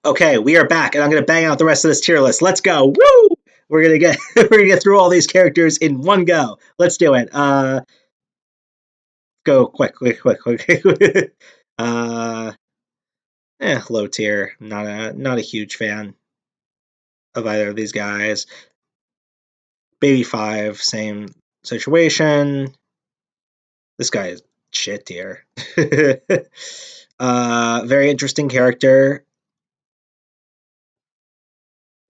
Okay, we are back, and I'm gonna bang out the rest of this tier list. Let's go! Woo! We're gonna get we're gonna get through all these characters in one go. Let's do it. Go quick. uh, Low tier. Not a huge fan of either of these guys. Baby Five, same situation. This guy is shit tier. Very interesting character.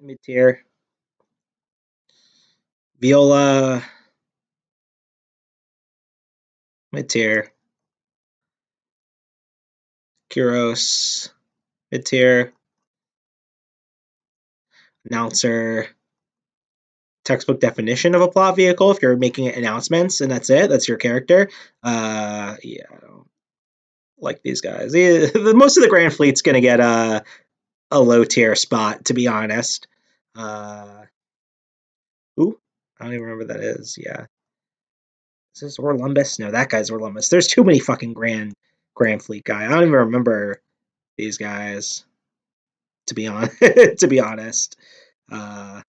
Mid tier. Viola, mid tier. Kyros, mid tier. Announcer, textbook definition of a plot vehicle. If you're making announcements and that's it, that's your character. Yeah, I don't like these guys. Most of the Grand Fleet's gonna get a low tier spot, to be honest. Uh, ooh, I don't even remember what that is. Yeah, is this Orlumbus? No, that guy's Orlumbus. There's too many fucking Grand Fleet guy. I don't even remember these guys. To be honest, to be honest. Uh,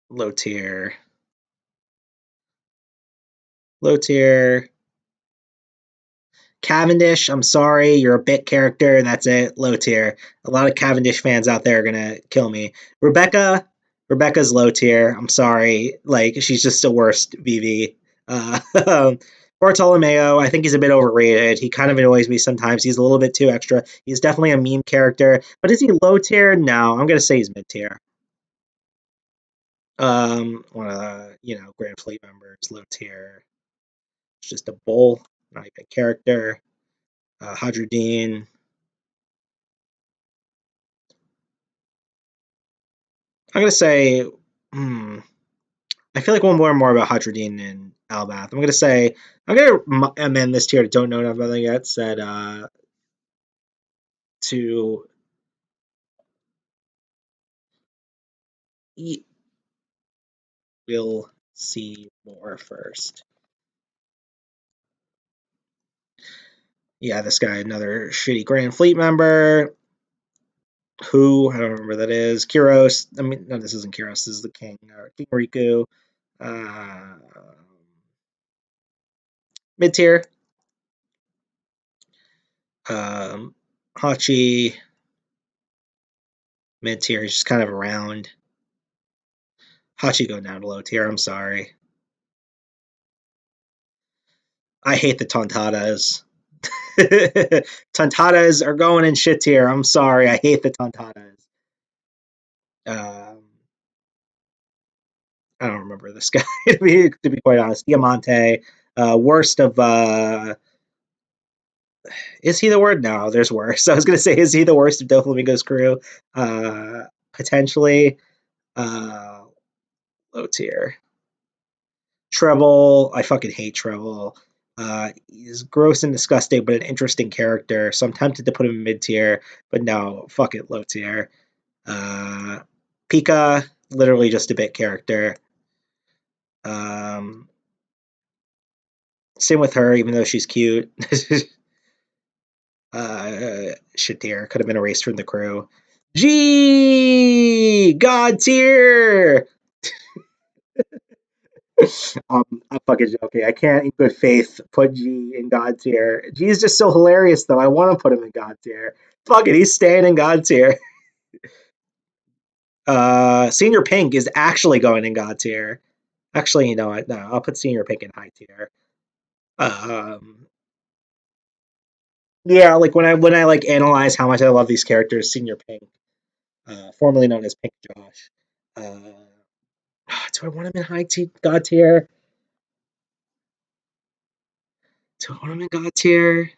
low tier, low tier. Cavendish, I'm sorry, you're a bit character, and that's it. Low tier. A lot of Cavendish fans out there are gonna kill me. Rebecca's low tier. I'm sorry, like she's just the worst VV. Bartolomeo, I think he's a bit overrated. He kind of annoys me sometimes. He's a little bit too extra. He's definitely a meme character, but is he low tier? No, I'm gonna say he's mid tier. One of the Grand Fleet members, low tier. It's just a bull, not even a character. Hadruddin, I'm gonna say, hmm, I feel like we'll learn more about Hadruddin and Albath. I'm gonna amend this tier to don't know enough about them yet. Said to eat. We'll see more first. Yeah, this guy, another shitty Grand Fleet member. Who I don't remember who that is. Kyros. I mean, no, this isn't Kyros. This is the king. King Riku. Uh, Mid tier. Um, Hachi. Mid tier. He's just kind of around. Hachi go down to low tier. I'm sorry. I hate the Tontadas. Tontadas are going in shit tier. I'm sorry. I hate the Tontadas. Um, I don't remember this guy to be quite honest. Diamante, worst of. Is he the word? No, there's worse. I was gonna say, is he the worst of Doflamingo's crew? Potentially. Uh, Low tier. Treble, I fucking hate Treble. He's gross and disgusting, but an interesting character. So I'm tempted to put him in mid tier, but no, fuck it, low tier. Uh, Pika, literally just a bit character. Um, Same with her, even though she's cute. Shit tier, could have been erased from the crew. G God tier. I'm fucking joking. I can't in good faith put G in God tier. G is just so hilarious, though. I want to put him in God tier. Fuck it, he's staying in God tier. Senior Pink is actually going in God tier. Actually, you know what? No, I'll put Senior Pink in high tier. Um, yeah, like when I like analyze how much I love these characters, Senior Pink, formerly known as Pink Josh. Uh, do I want him in God tier? Do I want him in God tier?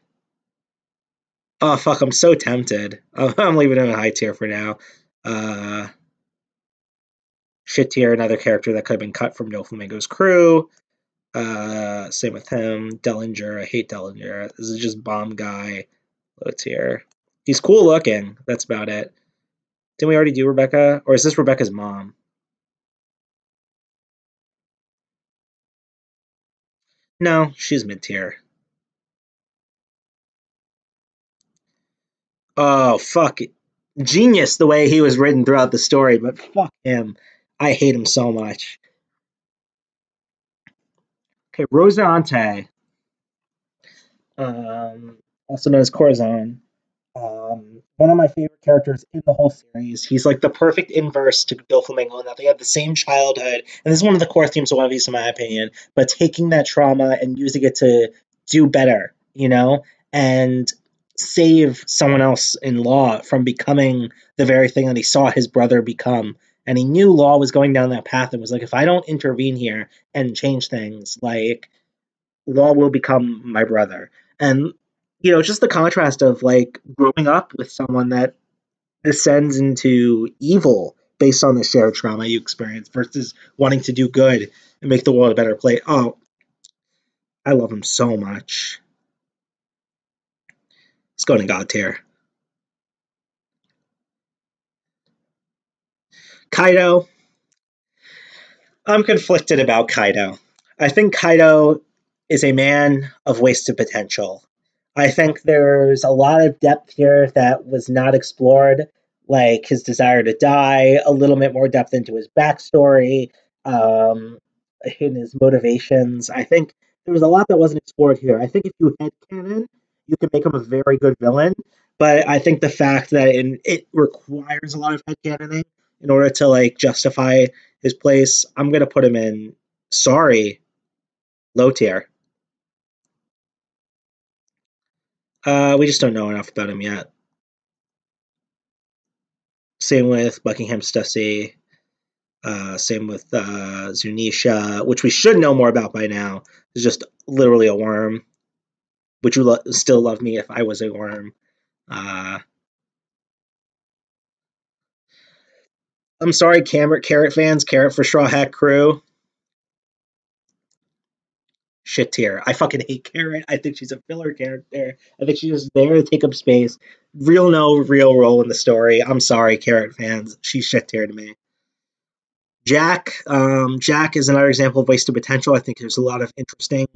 Oh fuck, I'm so tempted. I'm leaving him in high tier for now. Uh, Shit tier, another character that could have been cut from Doflamingo's crew. Same with him. Dellinger, I hate Dellinger. This is just bomb guy. Low tier. He's cool looking. That's about it. Didn't we already do Rebecca? Or is this Rebecca's mom? No, she's mid tier. Oh fuck, genius the way he was written throughout the story, but fuck him. I hate him so much. Okay, Rosinante, also known as Corazon. One of my favorite characters in the whole series. He's like the perfect inverse to Doflamingo in that they have the same childhood, and this is one of the core themes of One Piece, in my opinion. But taking that trauma and using it to do better, and save someone else in Law from becoming the very thing that he saw his brother become. And he knew Law was going down that path and was like, if I don't intervene here and change things, like Law will become my brother. And just the contrast of like growing up with someone that descends into evil based on the shared trauma you experience versus wanting to do good and make the world a better place. Oh, I love him so much. Let's go to God tier. Kaido. I'm conflicted about Kaido. I think Kaido is a man of wasted potential. I think there's a lot of depth here that was not explored, like his desire to die, a little bit more depth into his backstory, in his motivations. I think there was a lot that wasn't explored here. I think if you had canon, you could make him a very good villain. But I think the fact that it requires a lot of headcanoning in order to like justify his place, I'm gonna put him in. Sorry, low tier. We just don't know enough about him yet. Same with Buckingham Stussy. Same with Zunisha, which we should know more about by now. It's just literally a worm. Would you still love me if I was a worm? Uh, I'm sorry, Carrot fans. Carrot for Straw Hat Crew. Shit tier. I fucking hate Carrot. I think she's a filler character. I think she's just there to take up space. No real role in the story. I'm sorry, Carrot fans. She's shit tier to me. Jack is another example of wasted potential. I think there's a lot of interesting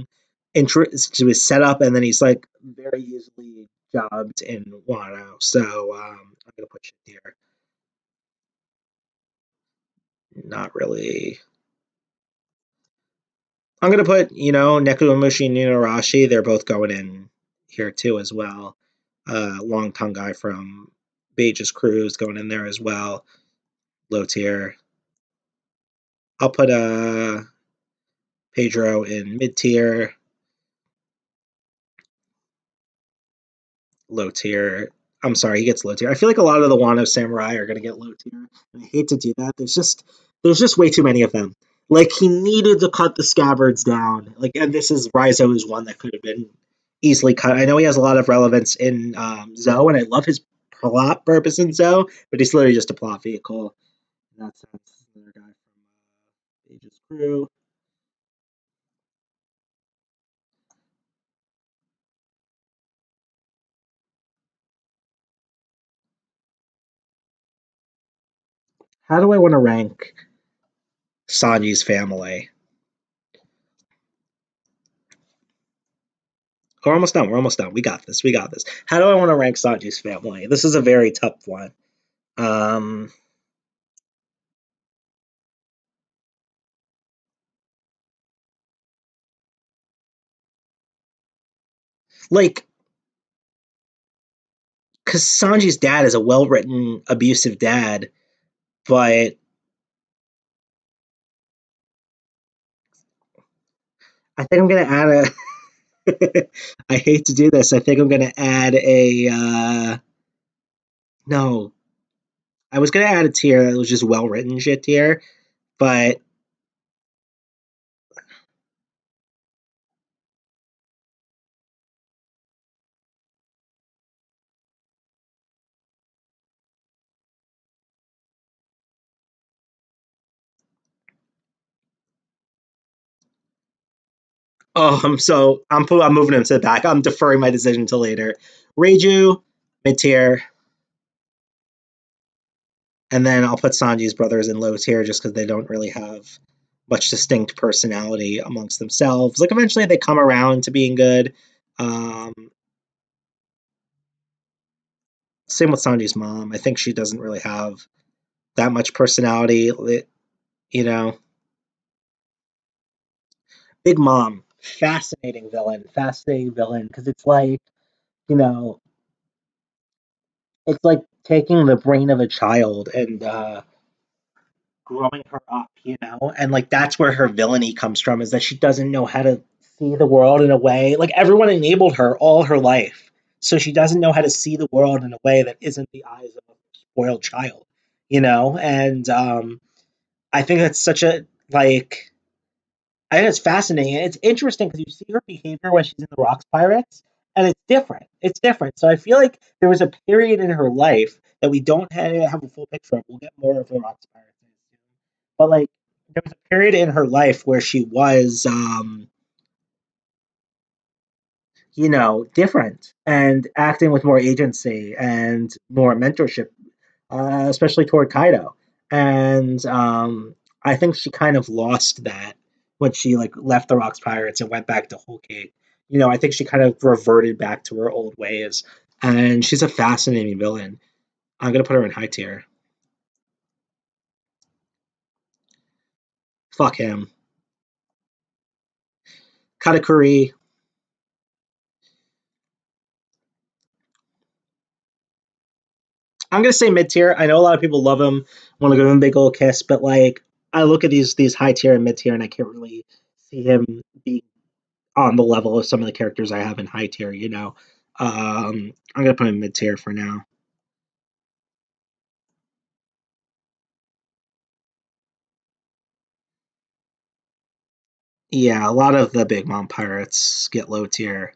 interest to his setup, and then he's like very easily jobbed in Wano. So I'm gonna put shit here. Not really. I'm gonna put Nekomamushi and Inuarashi. They're both going in here too as well. Long tongue guy from Bage's crew is going in there as well. Low tier. I'll put Pedro in mid tier. Low tier. I'm sorry, he gets low tier. I feel like a lot of the Wano samurai are gonna get low tier. And I hate to do that. There's just way too many of them. Like he needed to cut the scabbards down. Like, and this is Raizo is one that could have been easily cut. I know he has a lot of relevance in Zoe, and I love his plot purpose in Zoe, but he's literally just a plot vehicle. And that's another guy from Aegis Crew. How do I want to rank Sanji's family? We're almost done. We're almost done. We got this. We got this. How do I want to rank Sanji's family? This is a very tough one. Um, like, because Sanji's dad is a well-written, abusive dad, but I think I'm gonna add a. I hate to do this. I think I'm gonna add a. No, I was gonna add a tier that was just well-written shit tier, but I'm moving him to the back. I'm deferring my decision until later. Reiju, mid tier, and then I'll put Sanji's brothers in low tier just because they don't really have much distinct personality amongst themselves. Like eventually they come around to being good. Um, Same with Sanji's mom. I think she doesn't really have that much personality. You know, Big Mom, fascinating villain, because it's like, you know, it's like taking the brain of a child and growing her up, and like that's where her villainy comes from, is that she doesn't know how to see the world in a way, like everyone enabled her all her life, so she doesn't know how to see the world in a way that isn't the eyes of a spoiled child, and I think that's such a like I think it's fascinating. And it's interesting because you see her behavior when she's in the Rocks Pirates, and it's different. It's different. So I feel like there was a period in her life that we don't have a full picture of. We'll get more of the Rocks Pirates, but like there was a period in her life where she was, different and acting with more agency and more mentorship, especially toward Kaido. And I think she kind of lost that when she like left the Rocks Pirates and went back to Whole Cake. I think she kind of reverted back to her old ways. And she's a fascinating villain. I'm gonna put her in high tier. Fuck him. Katakuri. I'm gonna say mid tier. I know a lot of people love him, want to give him a big old kiss, but like I look at these high tier and mid tier, and I can't really see him being on the level of some of the characters I have in high tier. I'm gonna put him mid tier for now. Yeah, a lot of the Big Mom pirates get low tier.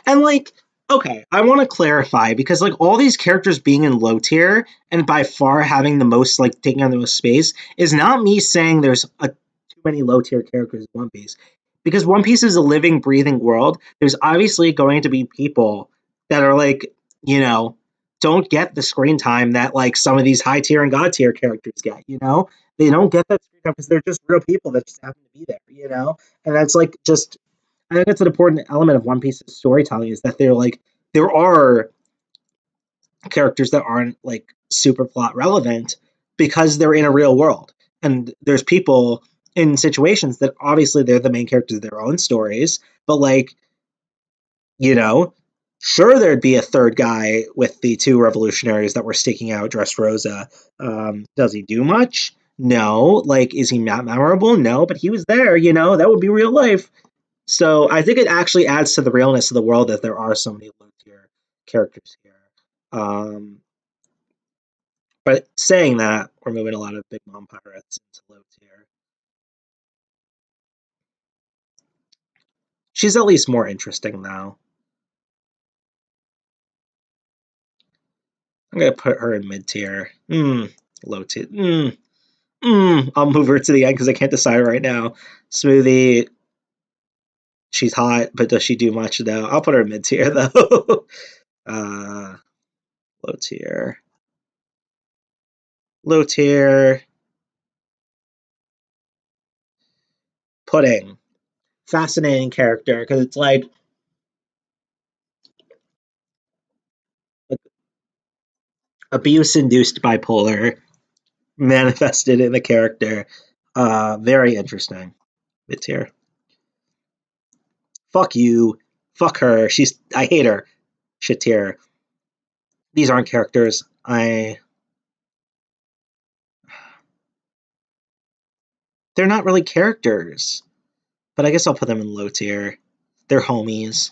And like, okay, I want to clarify because like all these characters being in low tier and by far having the most like taking on the most space is not me saying there's too many low tier characters in One Piece. Because One Piece is a living, breathing world. There's obviously going to be people that are like, you know, don't get the screen time that like some of these high tier and god tier characters get. They don't get that screen time because they're just real people that just happen to be there. And that's like just I think that's an important element of One Piece's storytelling is that there are characters that aren't like super plot relevant because they're in a real world, and there's people in situations that obviously they're the main characters of their own stories, but like you know, sure there'd be a third guy with the two revolutionaries that were sticking out dressed Rosa. Does he do much? No. Like, is he not memorable? No, but he was there. That would be real life. So I think it actually adds to the realness of the world that there are so many low tier characters here. Um, but saying that, we're moving a lot of Big Mom pirates into low tier. She's at least more interesting now. I'm gonna put her in mid tier. Low tier. I'll move her to the end because I can't decide right now. Smoothie, she's hot, but does she do much though? I'll put her in mid tier though. uh, low tier. Low tier. Pudding. Fascinating character because it's like abuse induced bipolar manifested in the character. Very interesting. Mid tier. Fuck you. Fuck her. I hate her. Shit tier. These aren't characters. They're not really characters. But I guess I'll put them in low tier. They're homies.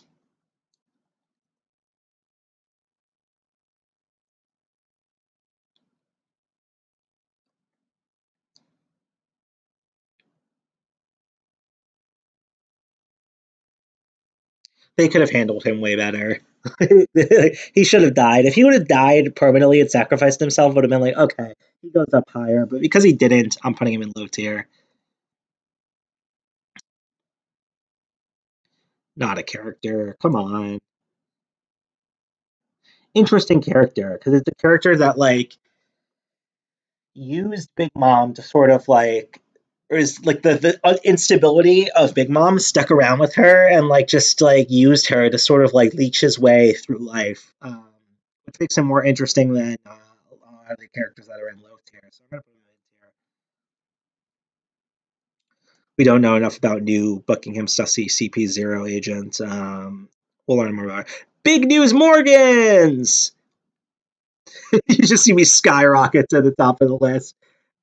They could have handled him way better. He should have died. If he would have died permanently and sacrificed himself, would have been like, okay, he goes up higher. But because he didn't, I'm putting him in low tier. Not a character. Come on. Interesting character because it's a character that like used Big Mom to sort of like or is like the instability of Big Mom stuck around with her and like just like used her to sort of like leech his way through life, which makes him more interesting than a lot of the characters that are in low tier. So I'm gonna put him in tier. We don't know enough about new Buckingham Stussy CP0 agent. We'll learn more about it. Big News Morgans! You just see me skyrocket to the top of the list.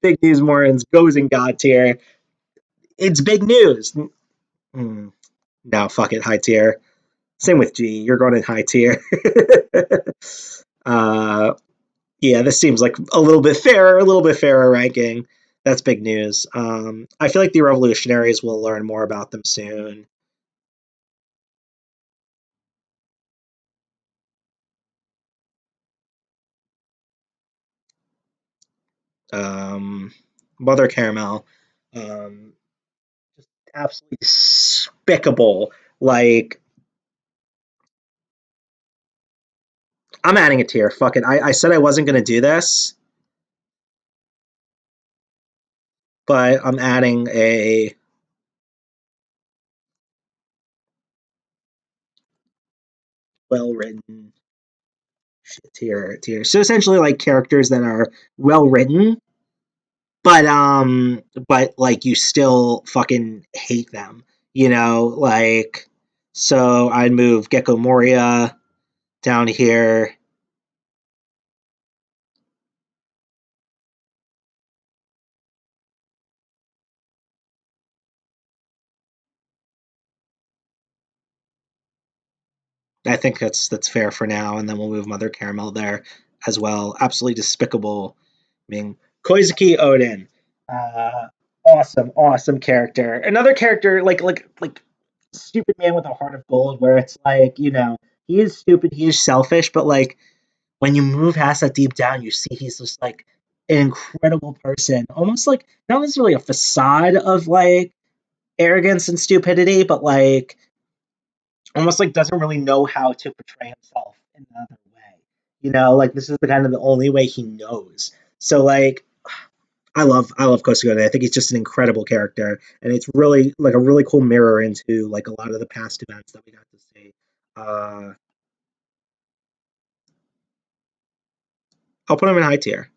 Big News Morgans goes in God tier. It's big news. Mm, no, fuck it, high tier. Same with G. You're going in high tier. uh, yeah, this seems like a little bit fairer, a little bit fairer ranking. That's big news. I feel like the revolutionaries will learn more about them soon. Um, Mother Caramel, just absolutely despicable. Like, I'm adding a tier. Fuck it. I said I wasn't gonna do this, but I'm adding a well written tier. So essentially, like characters that are well written, but like you still fucking hate them. You know, like so I'd move Gecko Moria down here. I think that's fair for now, and then we'll move Mother Caramel there as well. Absolutely despicable. I mean, Koizuki Odin, uh, awesome character. Another character like stupid man with a heart of gold, where it's like he is stupid, he is selfish, but like when you move past that deep down, you see he's just like an incredible person, almost like not necessarily a facade of like arrogance and stupidity, but like almost like doesn't really know how to portray himself in another way. Like this is the kind of the only way he knows. So like I love Kosugo. I think he's just an incredible character, and it's really like a really cool mirror into like a lot of the past events that we got to see. Uh, I'll put him in high tier.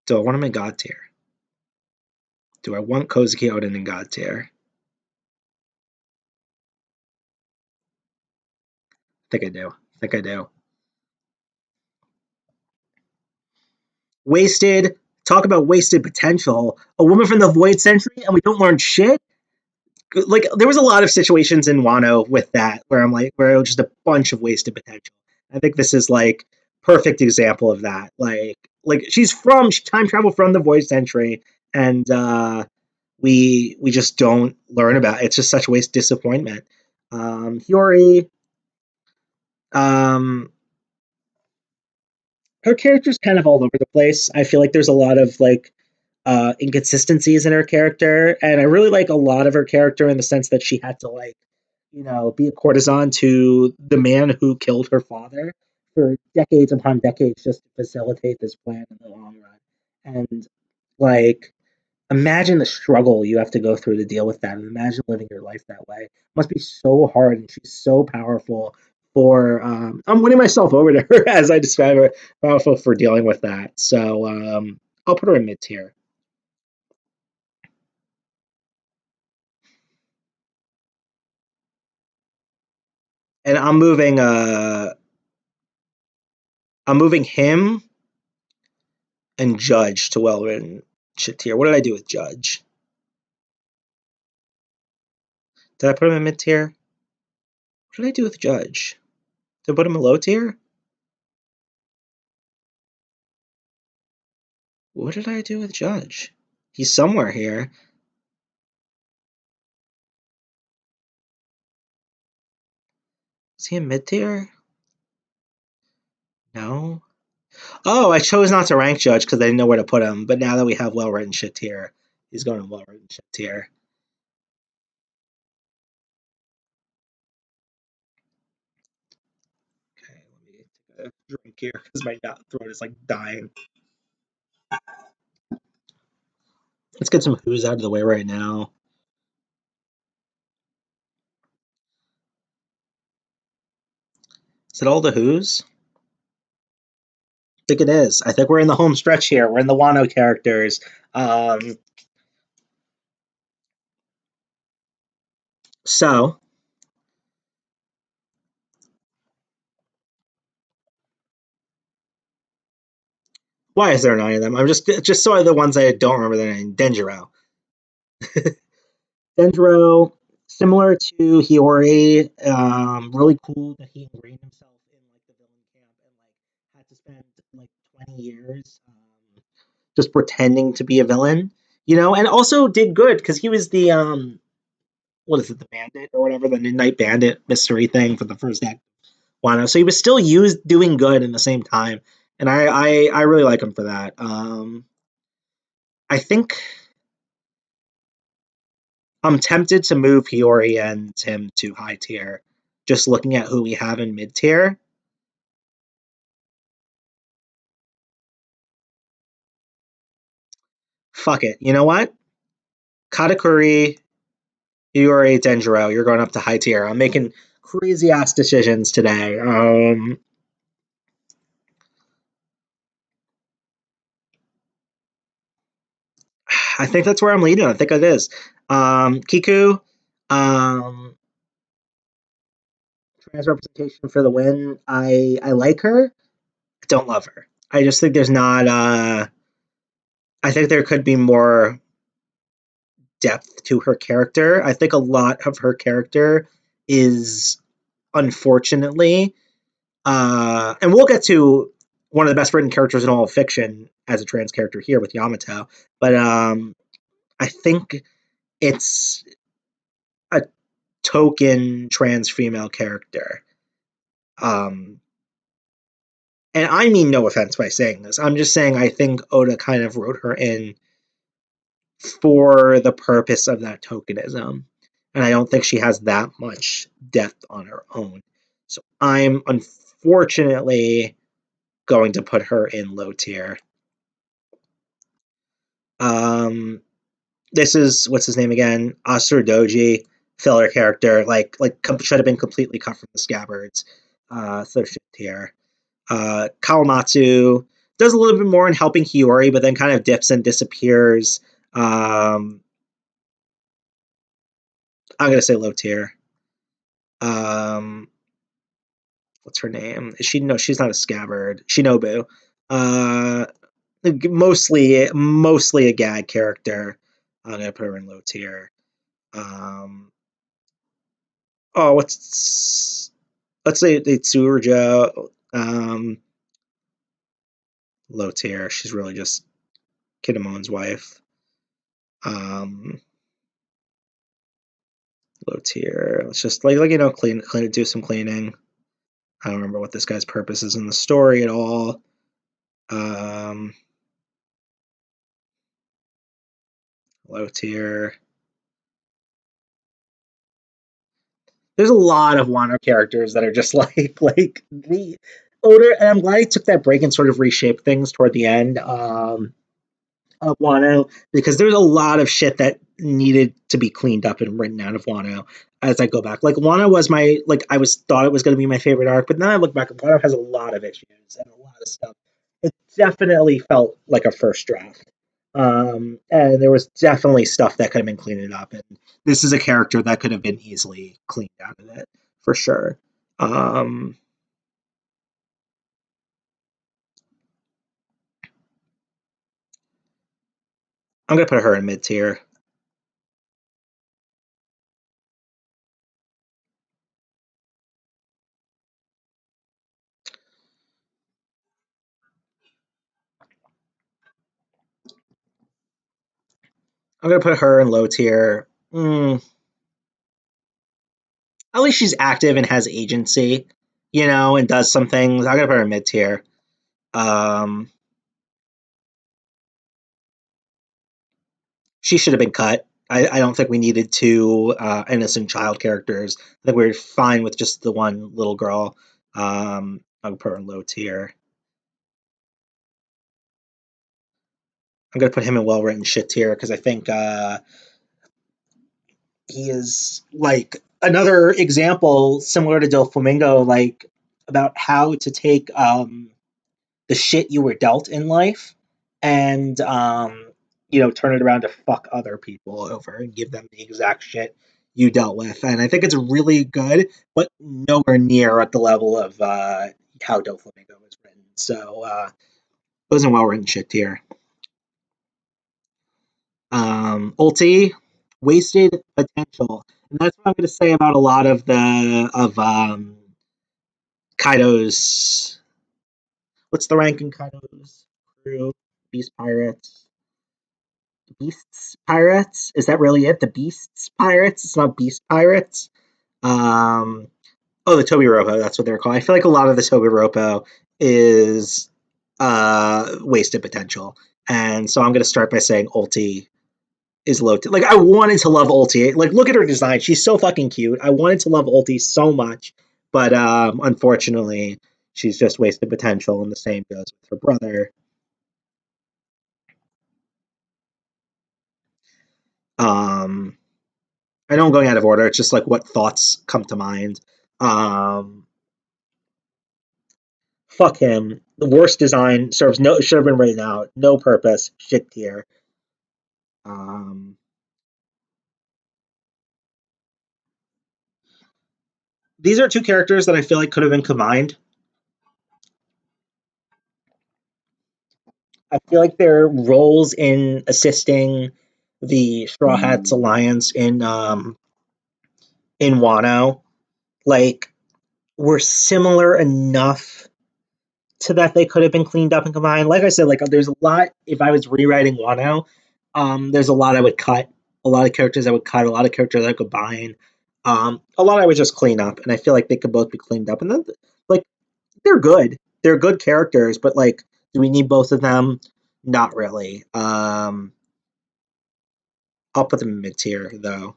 Do I want him in God tier? Do I want Kozuki Oden in God tier? I think I do. I think I do. Wasted. Talk about wasted potential. A woman from the Void Century, and we don't learn shit. Like there was a lot of situations in Wano with that where I'm like where it was just a bunch of wasted potential. I think this is like perfect example of that. Like she's from she time travel from the Void Century, and we just don't learn about it. It's just such waste disappointment. Hiyori, um, her character's kind of all over the place. I feel like there's a lot of like inconsistencies in her character, and I really like a lot of her character in the sense that she had to like be a courtesan to the man who killed her father for decades upon decades just to facilitate this plan in the long run. And like, imagine the struggle you have to go through to deal with that, and imagine living your life that way. It must be so hard, and she's so powerful. For I'm winning myself over to her as I describe her, powerful for dealing with that. So I'll put her in mid tier, and I'm moving him and Judge to well written shit tier. What did I do with Judge? Did I put him in mid tier? What did I do with Judge? Did I put him in low tier? What did I do with Judge? He's somewhere here. Is he in mid tier? No. Oh, I chose not to rank Judge because I didn't know where to put him. But now that we have well written shit tier, he's going in well written shit tier. Okay, let me take a drink here because my throat is like dying. Let's get some Who's out of the way right now. Is it all the Who's? I think it is. I think we're in the home stretch here. We're in the Wano characters. Um, so why is there nine of them? I'm just so the ones I don't remember their name. Denjiro. Denjiro, similar to Hiyori, really cool that he ingrained himself in like the villain camp and like had to spend like 20 years just pretending to be a villain, and also did good because he was the what is it, the bandit or whatever, the Midnight Bandit mystery thing for the first act. Wano. So he was still used doing good in the same time, and I really like him for that. I think I'm tempted to move Hiyori and him to high tier, just looking at who we have in mid tier. Fuck it. You know what? Katakuri, Hiyori, Denjiro, you're going up to high tier. I'm making crazy ass decisions today. I think that's where I'm leading. I think it is. Kiku, um, trans representation for the win. I like her. I don't love her. I just think there's not. I think there could be more depth to her character. I think a lot of her character is unfortunately, and we'll get to one of the best written characters in all of fiction as a trans character here with Yamato. But I think it's a token trans female character. Um, and I mean no offense by saying this. I'm just saying I think Oda kind of wrote her in for the purpose of that tokenism. And I don't think she has that much depth on her own. So I'm unfortunately going to put her in low tier. Um, this is what's his name again? Asura Doji, filler character, like should have been completely cut from the scabbards. So shit tier. Kawamatsu does a little bit more in helping Hiyori, but then kind of dips and disappears. I'm gonna say low tier. Um, what's her name? Is she? No, she's not a scabbard. Shinobu. Uh, mostly a gag character. I'm gonna put her in low tier. Um, oh, what's let's say it's Tsuruja. Low tier. She's really just Kidamon's wife. Um, Low tier. Let's just clean, do some cleaning. I don't remember what this guy's purpose is in the story at all. Um, Low tier. There's a lot of Wano characters that are just like the Oda, and I'm glad he took that break and sort of reshaped things toward the end. Of Wano because there's a lot of shit that needed to be cleaned up and written out of Wano as I go back. Like Wano was my I was thought it was going to be my favorite arc, but then I look back, Wano has a lot of issues and a lot of stuff. It definitely felt like a first draft. And there was definitely stuff that could have been cleaned up, and this is a character that could have been easily cleaned out of it for sure. Um, I'm gonna put her in mid tier. I'm gonna put her in low tier. At least she's active and has agency, and does some things. I'm gonna put her mid tier. Um, she should have been cut. I don't think we needed two innocent child characters. I think we are fine with just the one little girl. I'll put her in low tier. I'm gonna put him in well written shit tier because I think he is like another example similar to Doflamingo, like about how to take the shit you were dealt in life and turn it around to fuck other people over and give them the exact shit you dealt with. And I think it's really good, but nowhere near at the level of how Doflamingo was written. So it wasn't well written shit here. Ulti, wasted potential. And that's what I'm going to say about a lot of Kaido's. What's the rank in Kaido's crew? Beast Pirates. Beasts Pirates? Is that really it? The Beasts Pirates? It's not Beast Pirates. Um, the Toby Ropo. That's what they're called. I feel like a lot of the Toby Ropo is wasted potential, and so I'm going to start by saying Ulti is low. Like I wanted to love Ulti. Like look at her design. She's so fucking cute. I wanted to love Ulti so much, but unfortunately, she's just wasted potential, and the same goes with her brother. Um, I know I'm going out of order. It's just like what thoughts come to mind. Um, Fuck him. The worst design serves no should have been written out. No purpose. Shit tier. Um, these are two characters that I feel like could have been combined. I feel like their roles in assisting the Straw Hats Alliance in Wano like were similar enough to that they could have been cleaned up and combined. Like I said, like there's a lot. If I was rewriting Wano, there's a lot I would cut, a lot of characters I would cut, a lot of characters I would combine, a lot I would just clean up, and I feel like they could both be cleaned up. And then, like, they're good. They're good characters, but like, do we need both of them? Not really. I'll put them in mid tier though.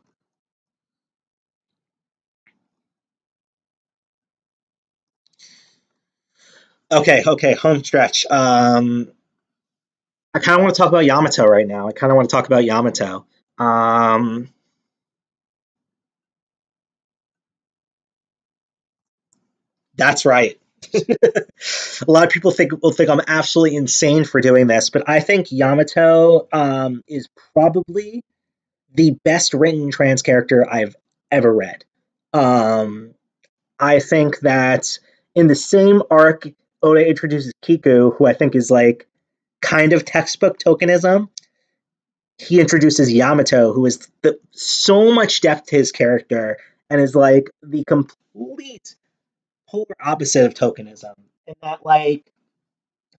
Okay, home stretch. I kind of want to talk about Yamato right now. I kind of want to talk about Yamato. Um, that's right. A lot of people will think I'm absolutely insane for doing this, but I think Yamato is probably the best written trans character I've ever read. Um, I think that in the same arc, Oda introduces Kiku, who I think is like kind of textbook tokenism. He introduces Yamato, who is so much depth to his character and is like the complete polar opposite of tokenism. In that, like,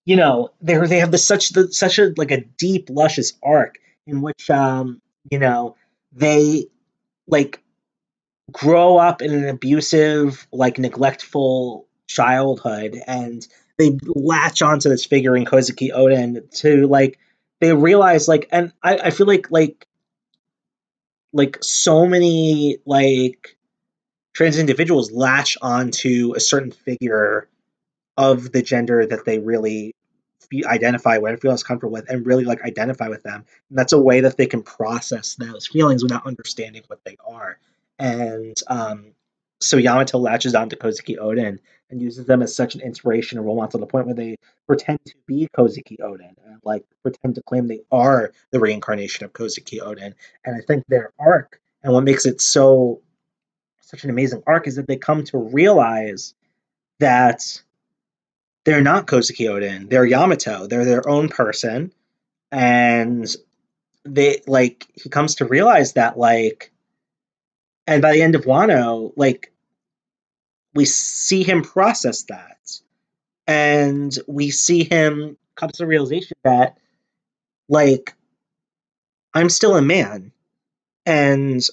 they have such a like a deep, luscious arc in which you know, they like grow up in an abusive, like neglectful childhood, and they latch onto this figure in Kozuki Oden to like they realize like, and I feel like so many like trans individuals latch onto a certain figure of the gender that they really identify with, feel as comfortable with, and really like identify with them. And that's a way that they can process those feelings without understanding what they are. And so Yamato latches on to Kozuki Oden and uses them as such an inspiration and role model to the point where they pretend to be Kozuki Oden and like pretend to claim they are the reincarnation of Kozuki Oden. And I think their arc and what makes it such an amazing arc is that they come to realize that they're not Kozuki Oden. They're Yamato. They're their own person, and they like he comes to realize that like, and by the end of Wano, like we see him process that, and we see him come to the realization that like I'm still a man, and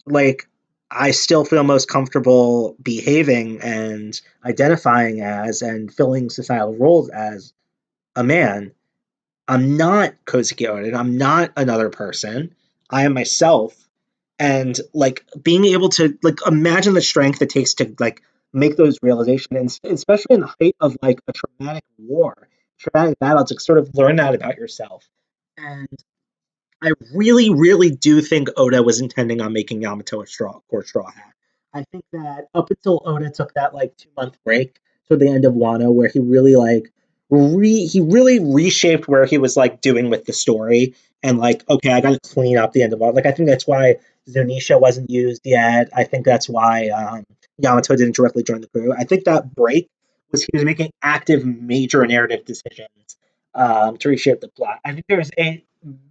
like I still feel most comfortable behaving and identifying as and filling societal roles as a man. I'm not Kozuki Oden. I'm not another person. I am myself. And like being able to like imagine the strength it takes to like make those realizations, and especially in the height of like a traumatic war, traumatic battle, to sort of learn that about yourself And I really, really do think Oda was intending on making Yamato a straw hat. I think that up until Oda took that like 2 month break toward the end of Wano, where he really like he really reshaped where he was like doing with the story, and like, okay, I got to clean up the end of Wano. Like I think that's why Zunisha wasn't used yet. I think that's why Yamato didn't directly join the crew. I think that break was he was making active major narrative decisions to reshape the plot. I think there's a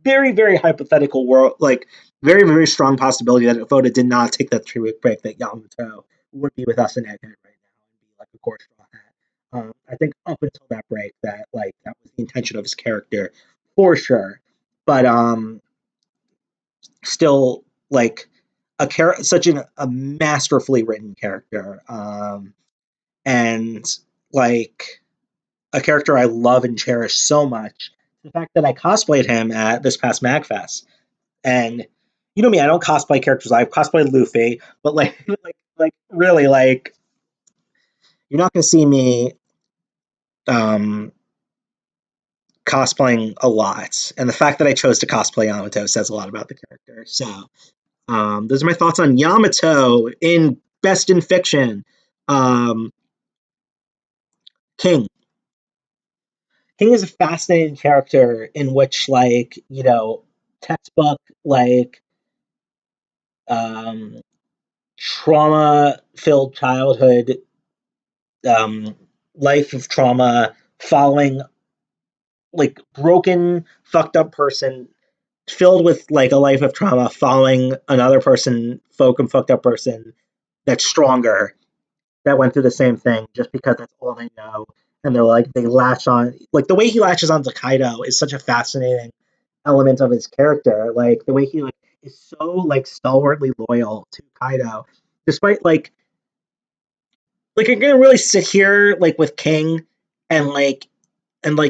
very, very hypothetical world, like very, very strong possibility that if Oda did not take that 3 week break, that Yamato would be with us in Egghead right now and be like a core straw hat. I think up until that break, that like that was the intention of his character for sure. But still like such a masterfully written character, and like a character I love and cherish so much. The fact that I cosplayed him at this past MagFest, and you know me, I don't cosplay characters. I've cosplayed Luffy, but like, like really, like you're not going to see me um, cosplaying a lot. And the fact that I chose to cosplay Yamato says a lot about the character. So those are my thoughts on Yamato in Best in Fiction. Um, King. King is a fascinating character in which, like, textbook, like, um, trauma filled childhood, um, life of trauma, following like broken, fucked up person filled with like a life of trauma, following another person, fucked up person that's stronger, that went through the same thing just because that's all they know. And they're like, they latch on, like the way he latches onto Kaido is such a fascinating element of his character. Like the way he like is so like stalwartly loyal to Kaido, despite like you're gonna really sit here like with King and like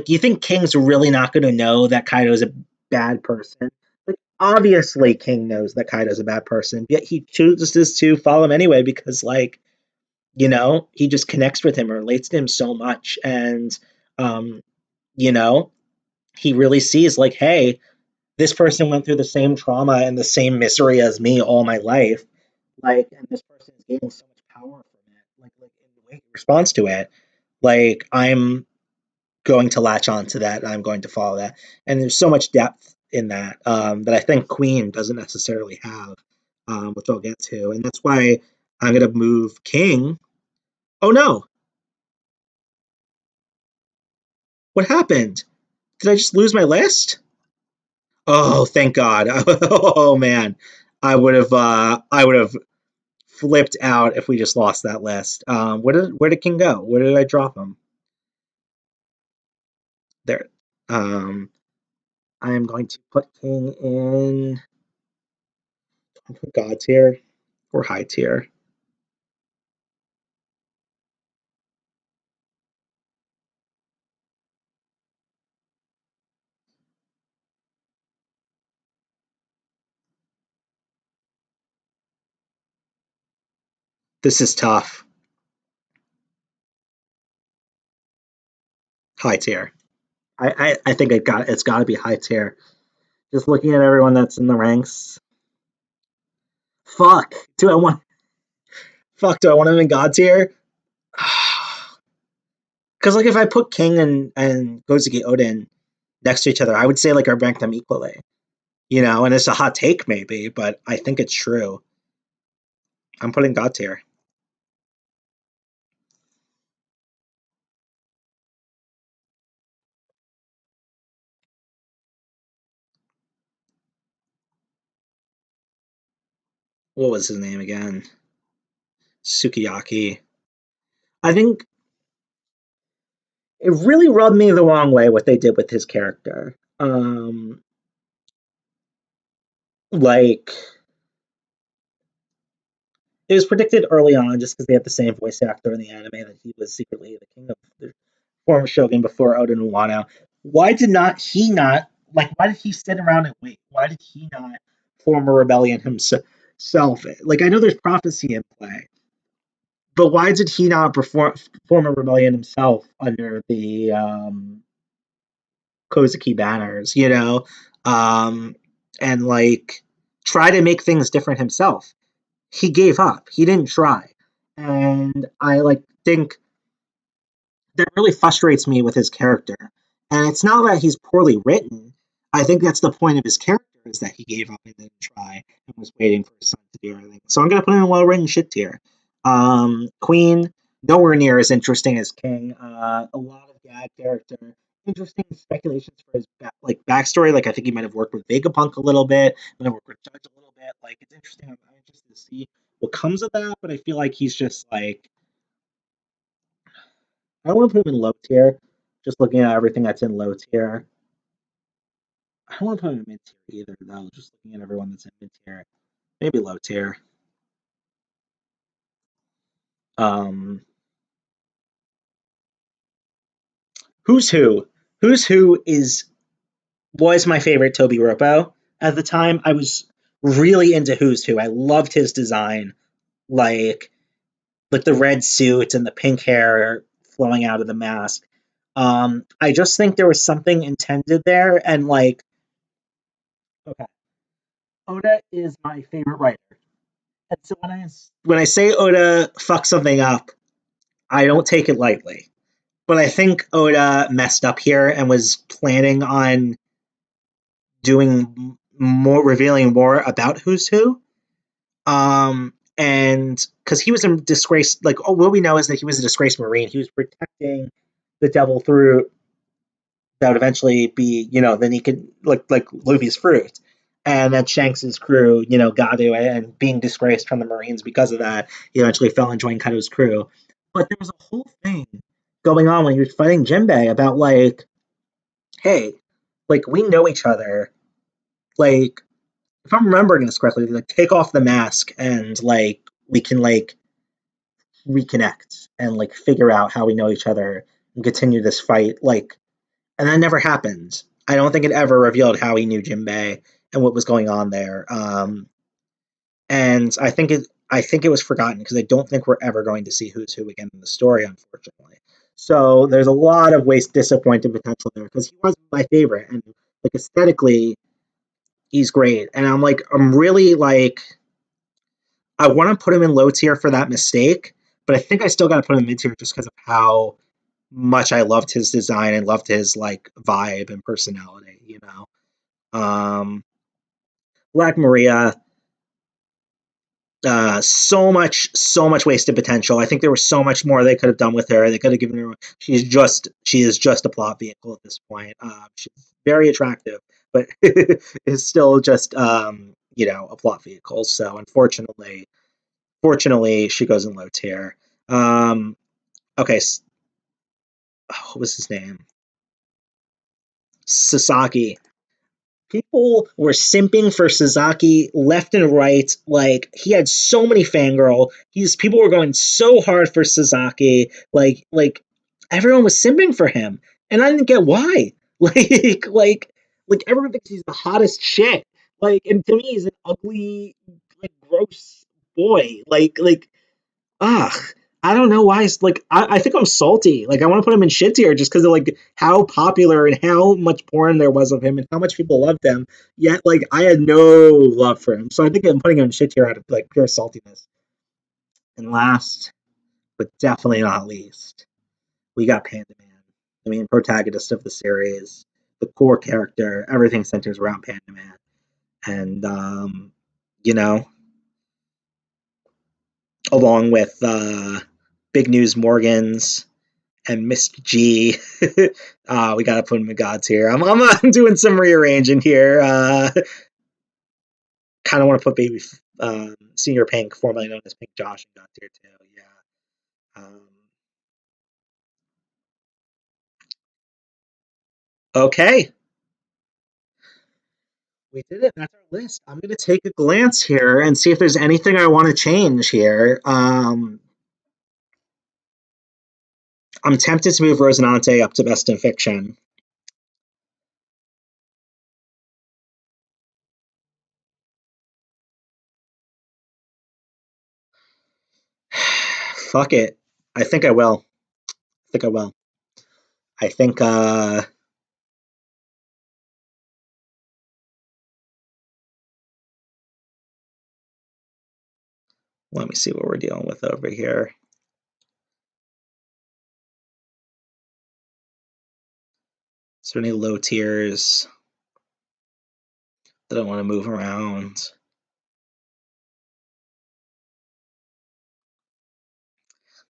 you think King's really not gonna know that Kaido's a bad person. Like obviously King knows that Kaido's a bad person, yet he chooses to follow him anyway because like, he just connects with him or relates to him so much. And um, you know, he really sees like, hey, this person went through the same trauma and the same misery as me all my life. Like, and this person is gaining so much power from it. Like in the way he responds to it. Like I'm going to latch on to that and I'm going to follow that. And there's so much depth in that that I think Queen doesn't necessarily have, which I'll get to. And that's why I'm going to move King. Oh no, what happened? Did I just lose my list? Oh, thank God. Oh man, I would have flipped out if we just lost that list. Where did King go? Where did I drop him? There. Um, I am going to put King in God tier or high tier. This is tough. High tier. I think it's got to be high tier. Just looking at everyone that's in the ranks. Fuck. Do I want? Fuck. Do I want him in God tier? Because like if I put King and Gozuki Odin next to each other, I would say like I rank them equally. And it's a hot take maybe, but I think it's true. I'm putting God tier. What was his name again? Sukiyaki. I think it really rubbed me the wrong way what they did with his character. Like it was predicted early on just because they had the same voice actor in the anime that he was secretly the king of the former shogun before Oda and Wano. Why did he sit around and wait? Why did he not form a rebellion himself? Like I know there's prophecy in play, but why did he not form a rebellion himself under the Kozuki banners? um, and like try to make things different himself. He gave up. He didn't try, and I like think that really frustrates me with his character. And it's not that he's poorly written. I think that's the point of his character is that he gave up and didn't try and was waiting for his son to do everything. So I'm gonna put him in a well written shit tier. Queen, nowhere near as interesting as King. A lot of gag character. Interesting speculations for his backstory. Like I think he might have worked with Vegapunk a little bit, might have worked with Judge a little bit. Like it's interesting. I'm interested to see what comes of that. But I feel like he's just like I don't want to put him in low tier. Just looking at everything that's in low tier. I don't want to put him in mid tier either, though. Just looking at everyone that's in mid tier. Maybe low tier. Um, who's who? Who's who is was my favorite Toby Ropo at the time. I was really into Who's Who. I loved his design, like like the red suit and the pink hair flowing out of the mask. I just think there was something intended there, and like, okay, Oda is my favorite writer. And so when I say Oda fucked something up, I don't take it lightly. But I think Oda messed up here and was planning on doing more, revealing more about Who's Who. And because he was a disgrace, like oh, what we know is that he was a disgraced Marine. He was protecting the Devil Fruit that would eventually be, then he could like Luffy's fruit. And that Shanks's crew, got to it, and being disgraced from the Marines because of that, he eventually fell and joined Kaido's crew. But there was a whole thing going on when he was fighting Jinbei about like, hey, like we know each other. Like, if I'm remembering this correctly, like take off the mask and like we can like reconnect and like figure out how we know each other and continue this fight. Like and that never happened. I don't think it ever revealed how he knew Jinbei and what was going on there. And I think it was forgotten because I don't think we're ever going to see Who's Who again in the story, unfortunately. So there's a lot of waste disappointed potential there because he was my favorite and like aesthetically he's great. And I'm really like I want to put him in low tier for that mistake, but I think I still got to put him in mid tier just because of how much I loved his design and loved his like vibe and personality. Black Maria, so much wasted potential. I think there was so much more they could have done with her. They could have given her. She is just a plot vehicle at this point. She's very attractive, but is still just a plot vehicle. So fortunately, she goes in low tier. Okay, what was his name? Sasaki. People were simping for Sasaki left and right. Like he had so many fangirl. People were going so hard for Sasaki. Like everyone was simping for him, and I didn't get why. Like everyone thinks he's the hottest shit. Like, and to me, he's an ugly, like gross boy. Ugh. I don't know why. Like, I think I'm salty. Like, I want to put him in shit tier just because of like how popular and how much porn there was of him and how much people loved him. Yet, like, I had no love for him. So I think I'm putting him in shit tier out of like pure saltiness. And last, but definitely not least, we got Panda Man. I mean, protagonist of the series, the core character. Everything centers around Panda Man, and you know, along with Big News Morgans and Mr. G. We gotta put him in gods here. I'm doing some rearranging here. Kind of want to put Baby Senior Pink, formerly known as Pink Josh, in gods here too. Yeah. Okay, we did it. That's our list. I'm gonna take a glance here and see if there's anything I want to change here. I'm tempted to move Rosinante up to Best in Fiction. Fuck it. I think I will. I think I will. I think Let me see what we're dealing with over here. Is there any low tiers that I want to move around?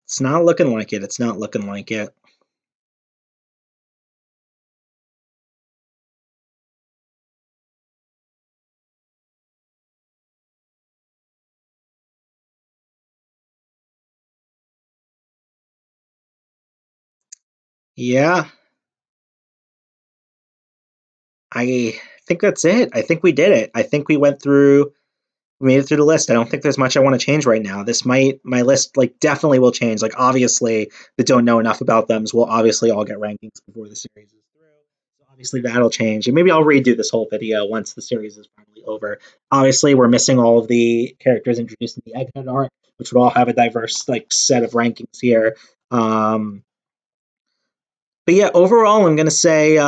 It's not looking like it. It's not looking like it. Yeah, I think that's it. I think we did it. I think we made it through the list. I don't think there's much I want to change right now. My list like definitely will change. Like obviously that don't know enough about them will obviously all get rankings before the series is through. So obviously that'll change. And maybe I'll redo this whole video once the series is finally over. Obviously we're missing all of the characters introduced in the Egghead arc, which would all have a diverse like set of rankings here. Um, but yeah, overall I'm gonna say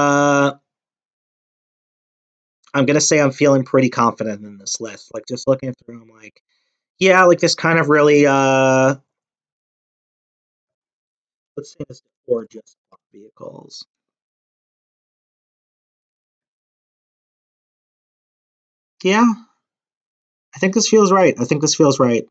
I'm feeling pretty confident in this list. Like just looking through, I'm like, yeah, like this kind of really let's say this or just vehicles. Yeah, I think this feels right. I think this feels right.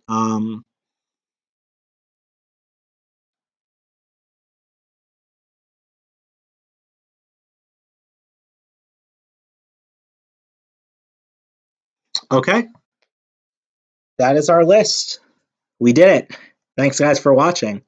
Okay, that is our list. We did it. Thanks guys for watching.